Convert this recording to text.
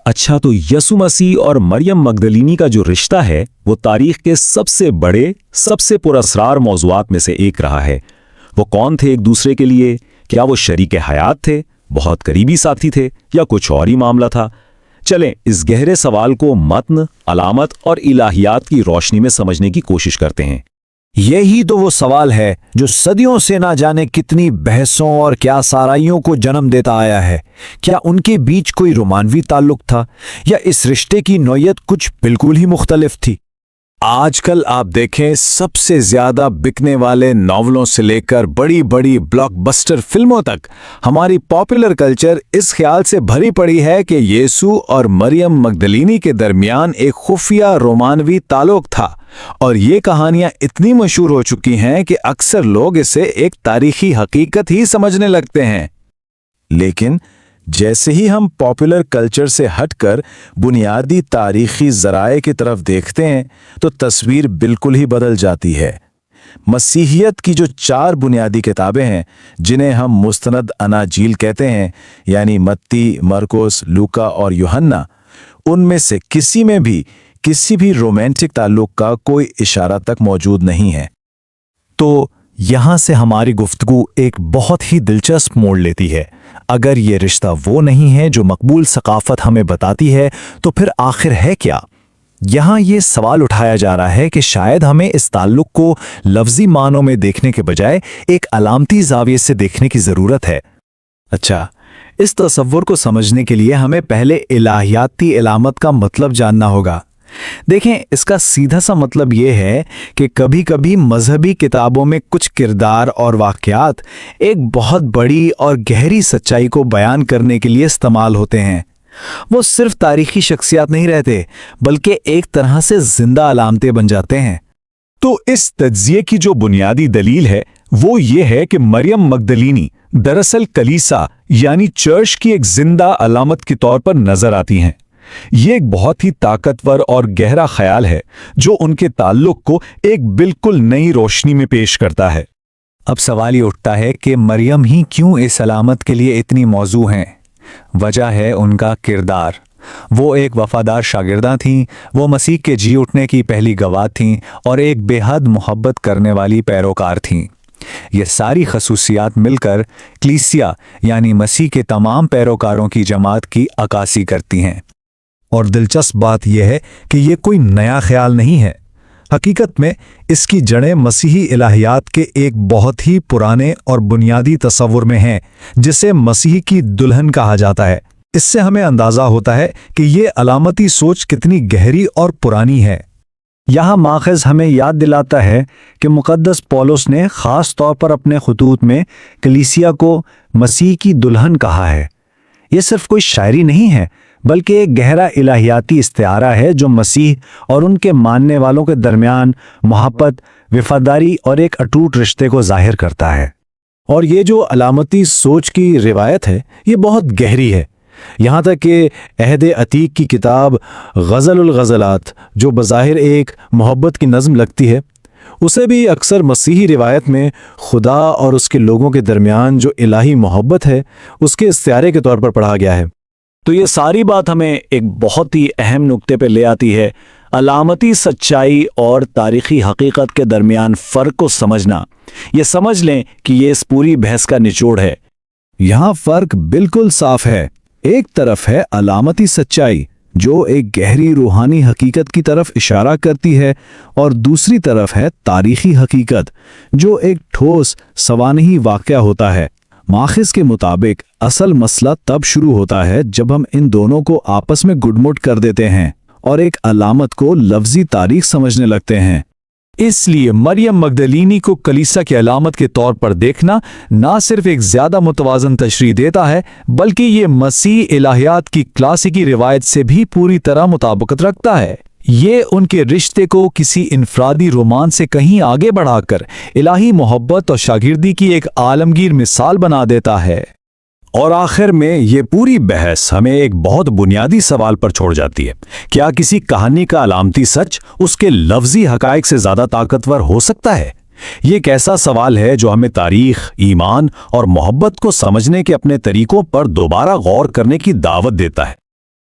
अच्छा, तो यसु मसीह और मरियम मगदलीनी का जो रिश्ता है वो तारीख के सबसे बड़े, सबसे पुरअसरार मौज़ूआत में से एक रहा है। वो कौन थे एक दूसरे के लिए? क्या वो शरीके हयात थे, बहुत करीबी साथी थे, या कुछ और ही मामला था? चलें इस गहरे सवाल को मतन, अलामत और इलाहियात की रोशनी में समझने की कोशिश करते हैं। यही तो वो सवाल है जो सदियों से ना जाने कितनी बहसों और क्या साराइयों को जन्म देता आया है। क्या उनके बीच कोई रोमानवी ताल्लुक था, या इस रिश्ते की नौयत कुछ बिल्कुल ही मुख्तलिफ थी? आजकल आप देखें, सबसे ज्यादा बिकने वाले नॉवलों से लेकर बड़ी बड़ी ब्लॉकबस्टर फिल्मों तक हमारी पॉपुलर कल्चर इस ख्याल से भरी पड़ी है कि यीशु और मरियम मगदलीनी के दरमियान एक खुफिया रोमानवी ताल्लुक था, और ये कहानियां इतनी मशहूर हो चुकी हैं कि अक्सर लोग इसे एक तारीखी हकीकत ही समझने लगते हैं। लेकिन जैसे ही हम पॉपुलर कल्चर से हटकर बुनियादी तारीखी ज़राए की तरफ देखते हैं तो तस्वीर बिल्कुल ही बदल जाती है। मसीहियत की जो 4 बुनियादी किताबें हैं जिन्हें हम मुस्तनद अनाजील कहते हैं, यानी मत्ती, मरकुस, लूका और यूहन्ना, उनमें से किसी में भी किसी भी रोमांटिक ताल्लुक का कोई इशारा तक मौजूद नहीं है। तो यहां से हमारी गुफ्तगू एक बहुत ही दिलचस्प मोड़ लेती है। अगर ये रिश्ता वो नहीं है जो मकबूल सकाफत हमें बताती है, तो फिर आखिर है क्या? यहां ये सवाल उठाया जा रहा है कि शायद हमें इस ताल्लुक को लफ्जी मानों में देखने के बजाय एक अलामती ज़ाविये से देखने की ज़रूरत है। अच्छा, इस तसव्वुर को समझने के लिए हमें पहले इलाहियाती इलामत का मतलब जानना होगा। देखें, इसका सीधा सा मतलब यह है कि कभी कभी मजहबी किताबों में कुछ किरदार और वाक़यात एक बहुत बड़ी और गहरी सच्चाई को बयान करने के लिए इस्तेमाल होते हैं। वो सिर्फ तारीखी शख्सियात नहीं रहते, बल्कि एक तरह से जिंदा अलामतें बन जाते हैं। तो इस तज्जिए की जो बुनियादी दलील है वो ये है कि मरियम मगदलीनी दरअसल कलीसा यानी चर्च की एक जिंदा अलामत के तौर पर नजर आती हैं। ये एक बहुत ही ताकतवर और गहरा ख्याल है जो उनके ताल्लुक को एक बिल्कुल नई रोशनी में पेश करता है। अब सवाल ये उठता है कि मरियम ही क्यों इस अलामत के लिए इतनी मौजू हैं? वजह है उनका किरदार। वो एक वफादार शागिर्दा थीं, वो मसीह के जी उठने की पहली गवाह थीं और एक बेहद मोहब्बत करने वाली पैरोकार थीं। ये सारी खसूसियात मिलकर क्लीसिया यानी मसीह के तमाम पैरोकारों की जमात की अक्कासी करती हैं। और दिलचस्प बात यह है कि ये कोई नया ख्याल नहीं है। हकीकत में इसकी जड़ें मसीही इलाहियात के एक बहुत ही पुराने और बुनियादी तसव्वुर में हैं, जिसे मसीह की दुल्हन कहा जाता है। इससे हमें अंदाज़ा होता है कि ये अलामती सोच कितनी गहरी और पुरानी है। यहाँ माख़ज़ हमें याद दिलाता है कि मुक़द्दस पौलुस ने ख़ास तौर पर अपने ख़ुतूत में कलीसिया को मसीह की दुल्हन कहा है। ये सिर्फ कोई शायरी नहीं है, बल्कि एक गहरा इलाहियाती इस्तिआरा है जो मसीह और उनके मानने वालों के दरमियान मोहब्बत, वफादारी और एक अटूट रिश्ते को जाहिर करता है। और ये जो अलामती सोच की रिवायत है ये बहुत गहरी है, यहाँ तक कि अहद अतीक की किताब ग़ज़लुल ग़ज़लात, जो बज़ाहिर एक मोहब्बत की नज़म लगती है, उसे भी अक्सर मसीही रिवायत में खुदा और उसके लोगों के दरमियान जो इलाही मोहब्बत है उसके इस्तिआरे के तौर पर पढ़ा गया है। तो ये सारी बात हमें एक बहुत ही अहम नुक्ते पे ले आती है। अलामती सच्चाई और तारीखी हकीकत के दरमियान फ़र्क को समझना। ये समझ लें कि ये इस पूरी बहस का निचोड़ है। यहाँ फ़र्क बिल्कुल साफ है। एक तरफ है अलामती सच्चाई जो एक गहरी रूहानी हकीकत की तरफ इशारा करती है, और दूसरी तरफ है तारीखी हकीकत जो एक ठोस सवानही वाक़या होता है। माखिज़ के मुताबिक असल मसला तब शुरू होता है जब हम इन दोनों को आपस में गुडमुट कर देते हैं और एक अलामत को लफ्ज़ी तारीख समझने लगते हैं। इसलिए मरियम मगदलीनी को कलीसा की अलामत के तौर पर देखना ना सिर्फ एक ज़्यादा मुतवाज़न तशरीह देता है, बल्कि ये मसीह इलाहियात की क्लासिकी रिवायत से भी पूरी तरह मुताबिकत रखता है। ये उनके रिश्ते को किसी इनफरादी रोमांस से कहीं आगे बढ़ाकर इलाही मोहब्बत और शागिर्दी की एक आलमगीर मिसाल बना देता है। और आखिर में ये पूरी बहस हमें एक बहुत बुनियादी सवाल पर छोड़ जाती है। क्या किसी कहानी का अलामती सच उसके लफ्जी हकायक से ज़्यादा ताकतवर हो सकता है? ये एक ऐसा सवाल है जो हमें तारीख, ईमान और मोहब्बत को समझने के अपने तरीकों पर दोबारा गौर करने की दावत देता है।